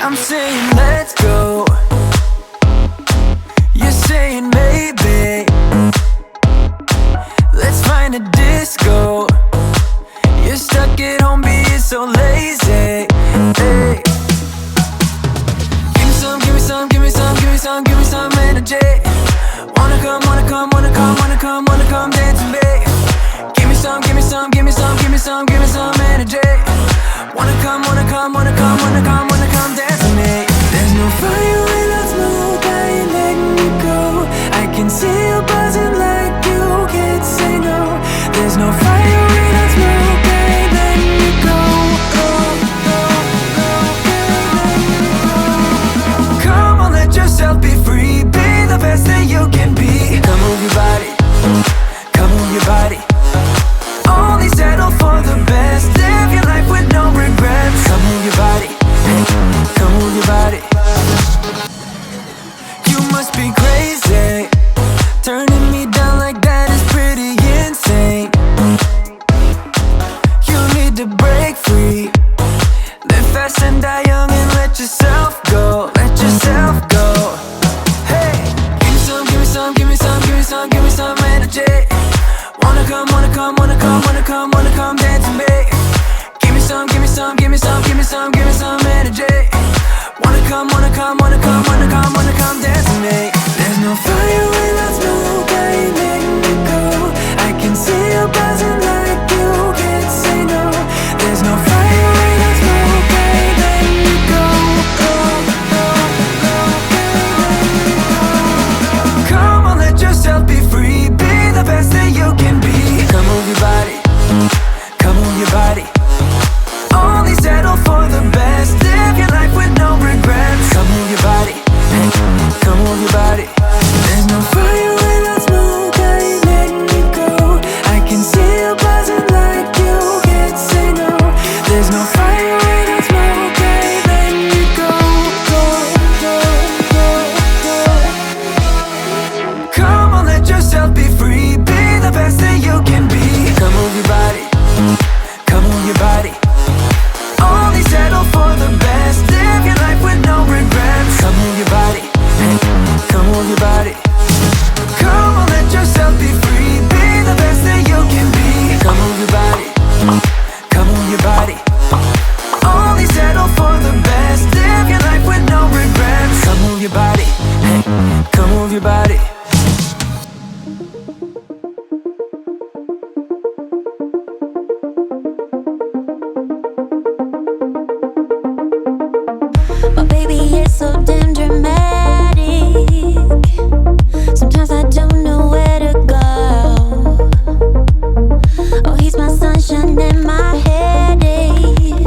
I'm saying let's go, you're saying maybe. Let's find a disco. You're stuck at home being so lazy. Hey. Give me some, give me some, give me some, give me some, give me some energy. Wanna come, wanna come, wanna come, wanna come, wanna come dance with me. Give me some, give me some, give me some, give me some, give me some energy. Wanna come, wanna come, wanna come, wanna come, wanna come dance with me. There's no fire without smoke, I ain't letting you go. I can see you buzzing like you can't say no. There's no fire without smoke, I ain't letting you go. Come on, let yourself be free. Be the best that you can be. Come move your body, come move your body. Only settle for the best. Live your life with no regrets. Come move your body, come move your body. You must be crazy. Turning me down like that is pretty insane. You need to break free. Live fast and die young and let yourself go. Let yourself go. Hey, give me some, give me some, give me some, give me some, give me some energy. Wanna come, wanna come, wanna come, wanna come, wanna come dance with me. Give me some, give me some, give me some, give me some, give me some energy. Wanna come, wanna come, wanna come, wanna come, wanna come dance with me. There's no fire without smoke, I ain't letting you go. I can see you buzzing like you can't say no. There's no fire without smoke, I ain't letting you go. Come on, let yourself be free. Be the best that you can be. Come move your body, come move your body. Only settle for the best. Live your life with no regrets. Come move your body, come move your body. There's no fire without smoke, I ain't letting you go. I can see you buzzing like you can't say no. There's no fire without smoke, I ain't letting you go. Come on, let yourself be free. Be the best that you can be. Come move your body, come move your body. Only settle for the best. Live your life with no regrets. Come move your body, come move your body. Come on, let yourself be free. Be the best that you can be. Come move your body, come move your body. Only settle for the best. Live your life with no regrets. Come move your body, come move your body. But baby, it's so damn dramatic. Sometimes I don't know where to go. Oh, he's my sunshine and my headache,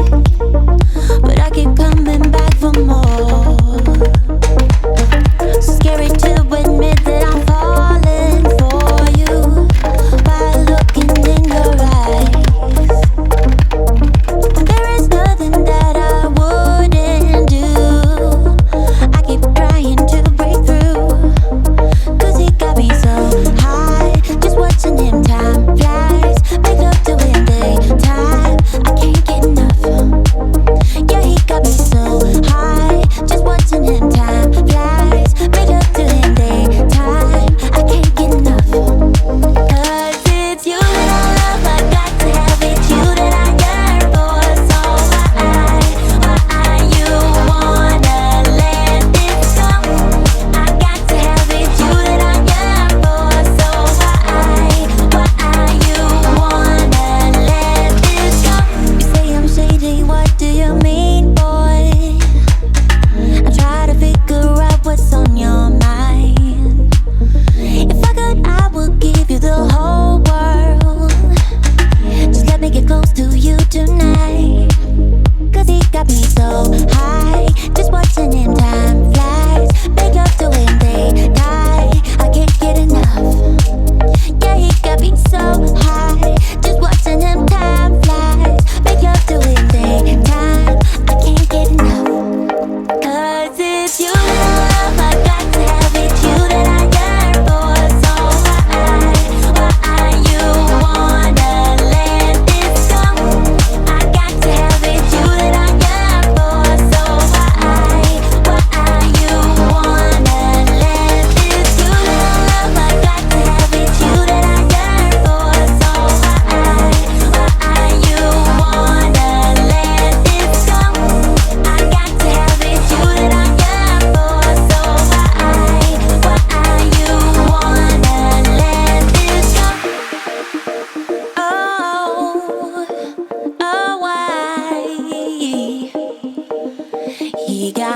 but I keep coming back for more. So scary to admit that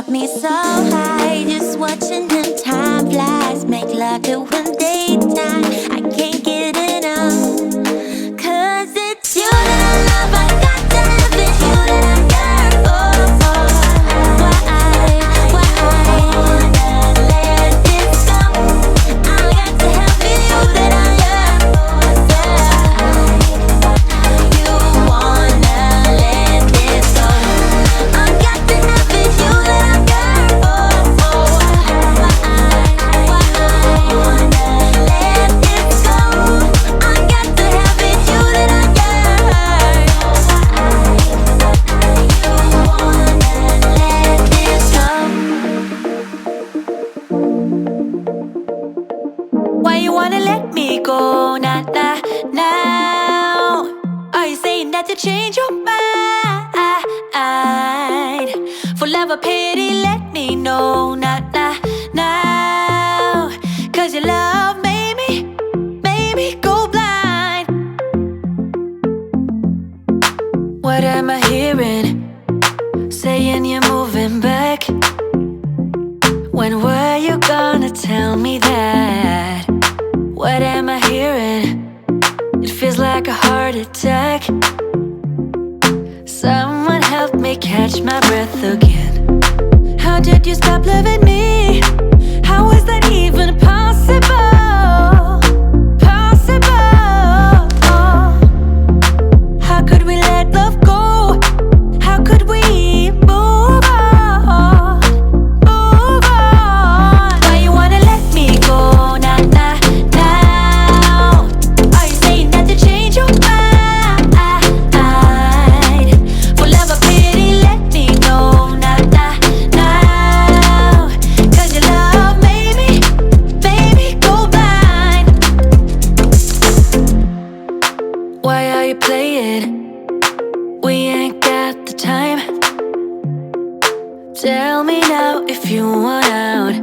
got me so high, just watching them time flies. Make love during daytime, I can't get enough. Cause it's you that I love, I got to have it. You that I yearn for. Why let this go? I got to have it. You that I yearn for. You wanna let this go? I got to have it. You that I yearn for. Why wanna let this go? I got to have it. You that I yearn. Why you wanna let me go? Nah, nah, now. Are you saying that to change your mind? For love or pity, let me know. Nah, nah, now. Cause your love made me go blind. What am I hearing? Saying you're moving back. When were you gonna tell me that? What am I hearing? It feels like a heart attack. Someone help me catch my breath again. How did you stop loving me? How is that even possible? Possible. How could we let love go? How could we move on? Move on. Why you wanna let me go? Nah, nah, now. Are you saying that to change your mind? For love or pity, let me know. Nah, nah, now. Cause your love made me go blind. Why are you playing? We ain't got the time. Tell me now if you want out.